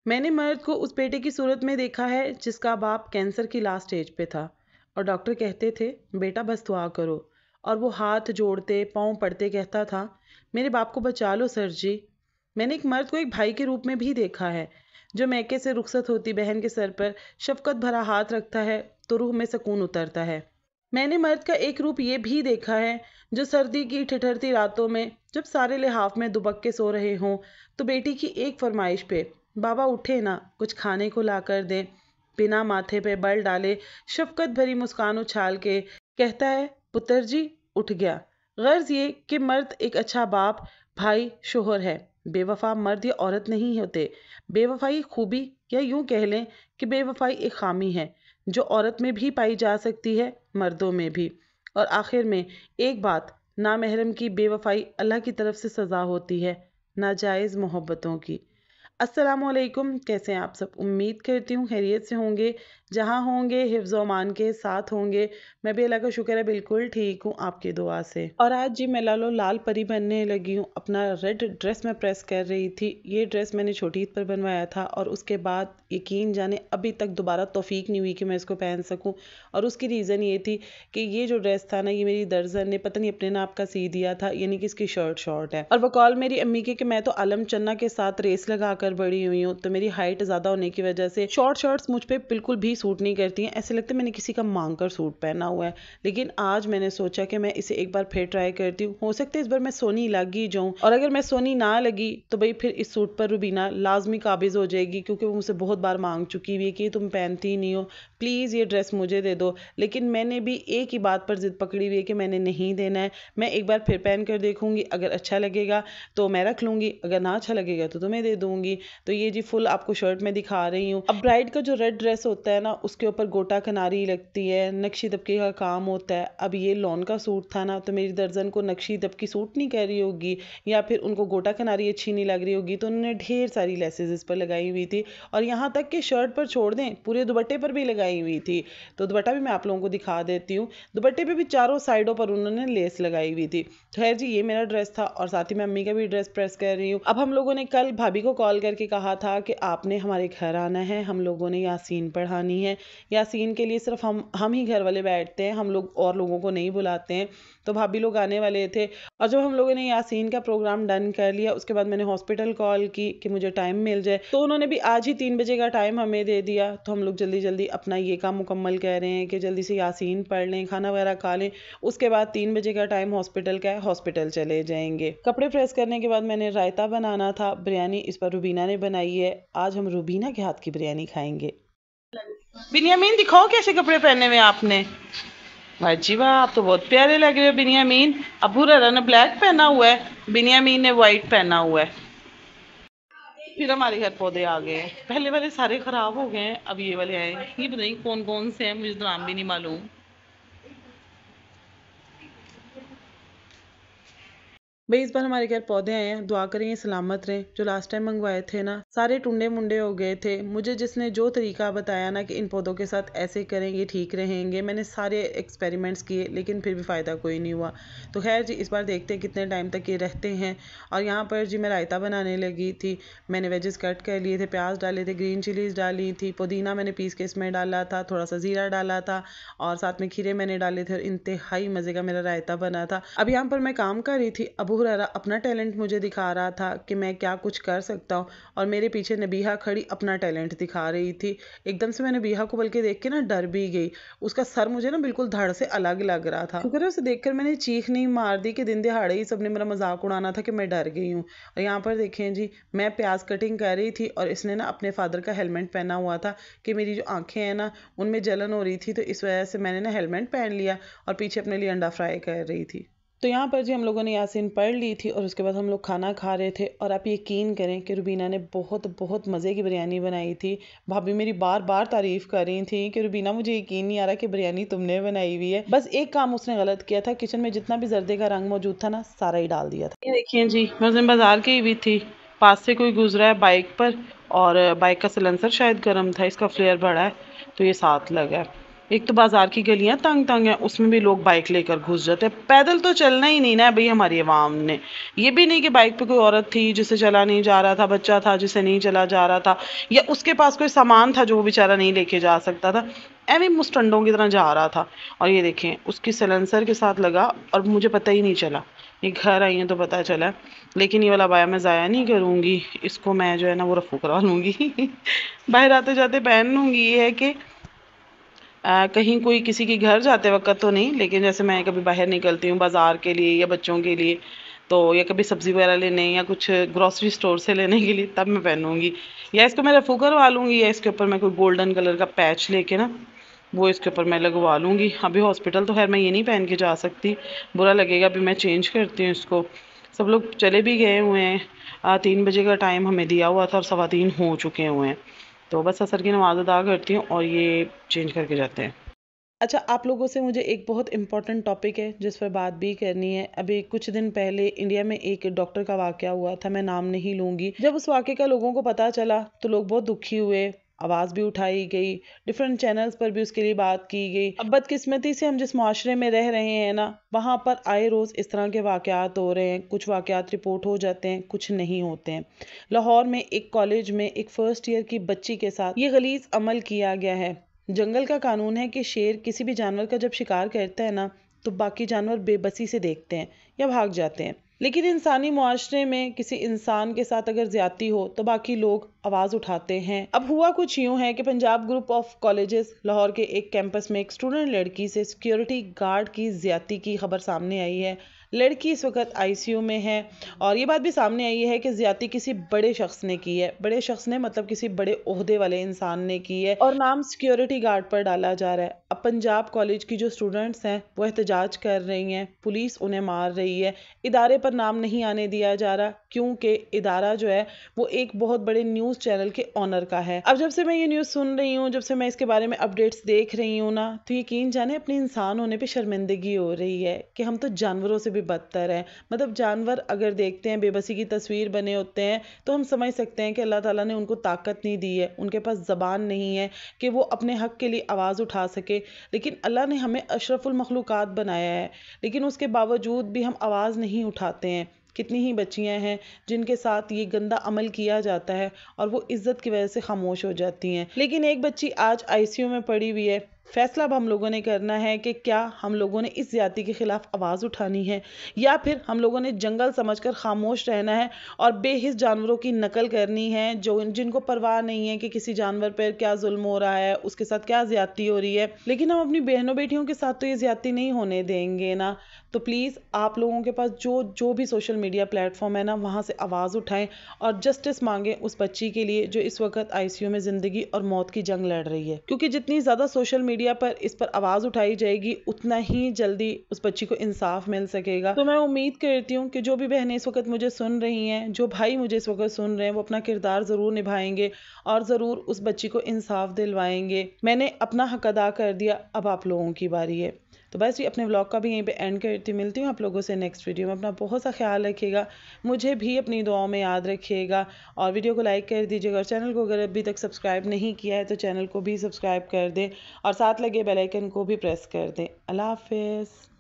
मैंने मर्द को उस बेटे की सूरत में देखा है जिसका बाप कैंसर की लास्ट स्टेज पे था और डॉक्टर कहते थे बेटा बस दुआ करो, और वो हाथ जोड़ते पाँव पड़ते कहता था मेरे बाप को बचा लो सर जी। मैंने एक मर्द को एक भाई के रूप में भी देखा है जो मैके से रुखसत होती बहन के सर पर शफकत भरा हाथ रखता है तो रूह में सुकून उतरता है। मैंने मर्द का एक रूप ये भी देखा है जो सर्दी की ठिठुरती रातों में जब सारे लिहाफ में दुबक के सो रहे हों तो बेटी की एक फरमाइश पे बाबा उठे ना कुछ खाने को ला कर दें, बिना माथे पे बल डाले शफकत भरी मुस्कान उछाल के कहता है पुत्र जी उठ गया। गर्ज ये कि मर्द एक अच्छा बाप भाई शोहर है। बेवफा मर्द या औरत नहीं होते। बेवफाई खूबी या यूं कह लें कि बेवफाई एक खामी है जो औरत में भी पाई जा सकती है, मर्दों में भी। और आखिर में एक बात, नामहरम की बेवफाई अल्लाह की तरफ से सज़ा होती है, नाजायज़ मोहब्बतों की। अस्सलामुअलैकुम, कैसे हैं आप सब? उम्मीद करती हूँ खैरियत से होंगे। जहाँ होंगे हिफ्ज़ अमान के साथ होंगे। मैं भी अल्लाह का शुक्र है बिल्कुल ठीक हूँ आपकी दुआ से। और आज जी मैं लालो लाल परी बनने लगी हूँ। अपना रेड ड्रेस मैं प्रेस कर रही थी। ये ड्रेस मैंने छोटी ईद पर बनवाया था और उसके बाद यकीन जाने अभी तक दोबारा तौफीक नहीं हुई कि मैं इसको पहन सकूँ। और उसकी रीज़न ये थी कि ये जो ड्रेस था ना, ये मेरी दर्जन ने पता नहीं अपने नाप का सी दिया था, यानी कि इसकी शर्ट शॉर्ट है। और बकौल मेरी अम्मी के कि मैं तो आलम चन्ना के साथ रेस लगा कर बड़ी हुई हूँ, तो मेरी हाइट ज़्यादा होने की वजह से शॉर्ट शर्ट्स मुझ पर बिल्कुल भी सूट नहीं करती हैं। ऐसे लगता है मैंने किसी का मांग कर सूट पहना हुआ है। लेकिन आज मैंने सोचा कि मैं इसे एक बार फिर ट्राई करती हूँ। हो सकता है इस बार मैं सोनी लग ही जाऊँ, और अगर मैं सोनी ना लगी तो भाई फिर इस सूट पर रुबीना लाजमी काबिज हो जाएगी, क्योंकि वो मुझसे बहुत बार मांग चुकी हुई है कि तुम पहनती ही नहीं हो, प्लीज़ ये ड्रेस मुझे दे दो। लेकिन मैंने भी एक ही बात पर जिद पकड़ी हुई है कि मैंने नहीं देना है। मैं एक बार फिर पहन कर देखूंगी, अगर अच्छा लगेगा तो मैं रख लूंगी, अगर ना अच्छा लगेगा तो तुम्हें दे दूंगी। तो ये जी फुल आपको शर्ट में दिखा रही हूँ। अब ब्राइड का जो रेड ड्रेस होता है ना, उसके ऊपर गोटा कनारी लगती है, नक्शी दबके का काम होता है। अब ये लॉन का सूट था ना, तो मेरी दर्जन को नक्शी दबकी सूट नहीं कह रही होगी, या फिर उनको गोटा कनारी अच्छी नहीं लग रही होगी, तो उन्होंने ढेर सारी लेसेस इस पर लगाई हुई थी। और यहाँ तक कि शर्ट पर छोड़ दें, पूरे दुपट्टे पर भी लगाई हुई थी। तो दुपट्टा भी मैं आप लोगों को दिखा देती हूँ। दुपट्टे पे भी चारों साइडों पर उन्होंने लेस लगाई हुई थी। खैर जी, ये मेरा ड्रेस था और साथ ही मैं अम्मी का भी ड्रेस प्रेस कर रही हूँ। अब हम लोगों ने कल भाभी को कॉल करके कहा था कि आपने हमारे घर आना है, हम लोगों ने यासीन पढ़ानी है। यासीन के लिए सिर्फ हम ही घर वाले बैठते हैं, हम लोग और लोगों को नहीं बुलाते हैं। तो भाभी लोग आने वाले थे, और जब हम लोगों ने यासीन का प्रोग्राम डन कर लिया, उसके बाद मैंने हॉस्पिटल कॉल की कि मुझे टाइम मिल जाए, तो उन्होंने भी आज ही 3 बजे का टाइम हमें दे दिया। तो हम लोग जल्दी जल्दी अपना ये काम मुकम्मल कर रहे हैं कि जल्दी से यासीन पढ़ लें, खाना वगैरह खा लें। उसके बाद 3 बजे का टाइम हॉस्पिटल का है, हॉस्पिटल चले जाएंगे। कपड़े प्रेस करने के बाद मैंने रायता बनाना था, बिरयानी इस पर रुबीना ने बनाई है। आज हम रुबीना के हाथ की बिरयानी खाएंगे। बिनियामीन दिखाओ कैसे कपड़े पहने हुए आपने। वाह जी वाह, आप तो बहुत प्यारे लग रहे हो बिनियामीन। अबू ररा ने ब्लैक पहना हुआ है, बिनियामीन ने व्हाइट पहना हुआ है। फिर हमारे घर पौधे आ गए हैं, पहले वाले सारे खराब हो गए हैं, अब ये वाले आए हैं। ये बताइए कौन कौन से हैं, मुझे तो नाम भी नहीं मालूम। भाई इस बार हमारे घर पौधे आए हैं, दुआ करें ये सलामत रहें। जो लास्ट टाइम मंगवाए थे ना, सारे टुंडे मुंडे हो गए थे। मुझे जिसने जो तरीका बताया ना कि इन पौधों के साथ ऐसे करें ये ठीक रहेंगे, मैंने सारे एक्सपेरिमेंट्स किए लेकिन फिर भी फ़ायदा कोई नहीं हुआ। तो खैर जी, इस बार देखते हैं कितने टाइम तक ये रहते हैं। और यहाँ पर जी मैं रायता बनाने लगी थी। मैंने वेजेस कट कर लिए थे, प्याज डाले थे, ग्रीन चिलीज़ डाली थी, पुदीना मैंने पीस के इसमें डाला था, थोड़ा सा ज़ीरा डाला था, और साथ में खीरे मैंने डाले थे, और इंतहाई मज़े का मेरा रायता बना था। अब यहाँ पर मैं काम कर रही थी, अबू हुरैरा अपना टैलेंट मुझे दिखा रहा था कि मैं क्या कुछ कर सकता हूँ, और मेरे पीछे नबीहा खड़ी अपना टैलेंट दिखा रही थी। एकदम से मैं नबीहा को बल्कि देख के ना डर भी गई। उसका सर मुझे ना बिल्कुल धड़ से अलग लग रहा था। शुक्र है उसे देखकर मैंने चीख नहीं मार दी कि दिन दिहाड़े ही सबने मेरा मजाक उड़ाना था कि मैं डर गई हूँ। और यहाँ पर देखें जी, मैं प्याज कटिंग कर रही थी और इसने ना अपने फादर का हेलमेट पहना हुआ था कि मेरी जो आंखें हैं ना उनमें जलन हो रही थी, तो इस वजह से मैंने ना हेलमेट पहन लिया और पीछे अपने लिए अंडा फ्राई कर रही थी। तो यहाँ पर जी हम लोगों ने यासीन पढ़ ली थी और उसके बाद हम लोग खाना खा रहे थे। और आप यकीन करें कि रुबीना ने बहुत बहुत मज़े की बिरयानी बनाई थी। भाभी मेरी बार बार तारीफ़ कर रही थी कि रुबीना मुझे यकीन नहीं आ रहा कि बिरयानी तुमने बनाई हुई है। बस एक काम उसने गलत किया था, किचन में जितना भी जर्दे का रंग मौजूद था ना सारा ही डाल दिया था। ये देखिए जी, मैं उस दिन बाजार गई हुई थी, पास से कोई गुजरा है बाइक पर, और बाइक का सिलेंसर शायद गर्म था, इसका फ्लेयर बड़ा है तो ये साथ लगा है। एक तो बाजार की गलियां तंग तंग हैं, उसमें भी लोग बाइक लेकर घुस जाते हैं। पैदल तो चलना ही नहीं ना भाई हमारी आवाम ने। ये भी नहीं कि बाइक पे कोई औरत थी जिसे चला नहीं जा रहा था, बच्चा था जिसे नहीं चला जा रहा था, या उसके पास कोई सामान था जो वो बेचारा नहीं लेके जा सकता था, एवं मुस्टंडों की तरह जा रहा था। और ये देखें उसकी सलेंसर के साथ लगा और मुझे पता ही नहीं चला। ये घर आई है तो पता चला। लेकिन ये वाला बाया मैं ज़ाया नहीं करूँगी, इसको मैं जो है ना वो रफू करवा लूँगी। बाहर आते जाते पहन लूँगी। ये है कि कहीं कोई किसी के घर जाते वक्त तो नहीं, लेकिन जैसे मैं कभी बाहर निकलती हूँ बाज़ार के लिए या बच्चों के लिए, तो या कभी सब्ज़ी वगैरह लेने या कुछ ग्रॉसरी स्टोर से लेने के लिए, तब मैं पहनूंगी। या इसको मैं रफू करवा लूँगी, या इसके ऊपर मैं कोई गोल्डन कलर का पैच लेके ना वो इसके ऊपर मैं लगवा लूँगी। अभी हॉस्पिटल तो खैर मैं ये नहीं पहन के जा सकती, बुरा लगेगा। अभी मैं चेंज करती हूँ इसको। सब लोग चले भी गए हुए हैं, 3 बजे का टाइम हमें दिया हुआ था और 3:15 हो चुके हुए हैं। तो बस असर की नमाज़ अदा करती हूँ और ये चेंज करके जाते हैं। अच्छा, आप लोगों से मुझे एक बहुत इम्पोर्टेंट टॉपिक है जिस पर बात भी करनी है। अभी कुछ दिन पहले इंडिया में एक डॉक्टर का वाक़या हुआ था, मैं नाम नहीं लूँगी। जब उस वाक़े का लोगों को पता चला तो लोग बहुत दुखी हुए, आवाज़ भी उठाई गई, डिफरेंट चैनल्स पर भी उसके लिए बात की गई। अब बदकिस्मती से हम जिस माशरे में रह रहे हैं ना, वहाँ पर आए रोज़ इस तरह के वाक़यात हो रहे हैं। कुछ वाक़यात रिपोर्ट हो जाते हैं, कुछ नहीं होते हैं। लाहौर में एक कॉलेज में एक फ़र्स्ट ईयर की बच्ची के साथ ये गलीज़ अमल किया गया है। जंगल का कानून है कि शेर किसी भी जानवर का जब शिकार करता है ना, तो बाकी जानवर बेबसी से देखते हैं या भाग जाते हैं। लेकिन इंसानी मुआशरे में किसी इंसान के साथ अगर ज्यादती हो तो बाकी लोग आवाज़ उठाते हैं। अब हुआ कुछ यूं है कि Punjab group of colleges Lahore के एक कैंपस में एक स्टूडेंट लड़की से सिक्योरिटी गार्ड की ज्यादती की खबर सामने आई है। लड़की इस वक्त आईसीयू में है और ये बात भी सामने आई है कि ज्यादती किसी बड़े शख्स ने की है। बड़े शख्स ने मतलब किसी बड़े ओहदे वाले इंसान ने की है और नाम सिक्योरिटी गार्ड पर डाला जा रहा है। अब पंजाब कॉलेज की जो स्टूडेंट्स हैं वो एहतजाज कर रही हैं, पुलिस उन्हें मार रही है। इदारे पर नाम नहीं आने दिया जा रहा क्योंकि इदारा जो है वो एक बहुत बड़े न्यूज़ चैनल के ऑनर का है। अब जब से मैं ये न्यूज़ सुन रही हूँ, जब से मैं इसके बारे में अपडेट्स देख रही हूँ ना, तो यकीन जाने अपने इंसान होने पे शर्मिंदगी हो रही है कि हम तो जानवरों से भी बदतर हैं। मतलब जानवर अगर देखते हैं बेबसी की तस्वीर बने होते हैं तो हम समझ सकते हैं कि अल्लाह ताला ने उनको ताकत नहीं दी है, उनके पास ज़बान नहीं है कि वो अपने हक़ के लिए आवाज़ उठा सके। लेकिन अल्लाह ने हमें अशरफुल मखलूक़ात बनाया है, लेकिन उसके बावजूद भी हम आवाज़ नहीं उठाते हैं। कितनी ही बच्चियां हैं जिनके साथ ये गंदा अमल किया जाता है और वो इज्जत की वजह से खामोश हो जाती हैं। लेकिन एक बच्ची आज आईसीयू में पड़ी हुई है। फैसला अब हम लोगों ने करना है कि क्या हम लोगों ने इस ज्यादती के खिलाफ आवाज़ उठानी है या फिर हम लोगों ने जंगल समझकर खामोश रहना है और बेहिस जानवरों की नकल करनी है जो जिनको परवाह नहीं है कि किसी जानवर पर क्या जुल्म हो रहा है, उसके साथ क्या ज्यादती हो रही है। लेकिन हम अपनी बहनों बेटियों के साथ तो ये ज्यादती नहीं होने देंगे ना। तो प्लीज़ आप लोगों के पास जो भी सोशल मीडिया प्लेटफॉर्म है ना, वहाँ से आवाज़ उठाएं और जस्टिस मांगें उस बच्ची के लिए जो इस वक्त आईसीयू में ज़िंदगी और मौत की जंग लड़ रही है। क्योंकि जितनी ज़्यादा सोशल मीडिया पर इस पर आवाज़ उठाई जाएगी उतना ही जल्दी उस बच्ची को इंसाफ मिल सकेगा। तो मैं उम्मीद करती हूँ कि जो भी बहनें इस वक्त मुझे सुन रही हैं, जो भाई मुझे इस वक्त सुन रहे हैं, वो अपना किरदार ज़रूर निभाएंगे और ज़रूर उस बच्ची को इंसाफ दिलवाएंगे। मैंने अपना हक अदा कर दिया, अब आप लोगों की बारी है। तो बस ये अपने व्लॉग का भी यहीं पे एंड करती हूँ। मिलती हूँ आप लोगों से नेक्स्ट वीडियो में। अपना बहुत सा ख्याल रखिएगा, मुझे भी अपनी दुआओं में याद रखिएगा और वीडियो को लाइक कर दीजिएगा। और चैनल को अगर अभी तक सब्सक्राइब नहीं किया है तो चैनल को भी सब्सक्राइब कर दें और साथ लगे बेल आइकन को भी प्रेस कर दें। अल्लाह हाफिज़।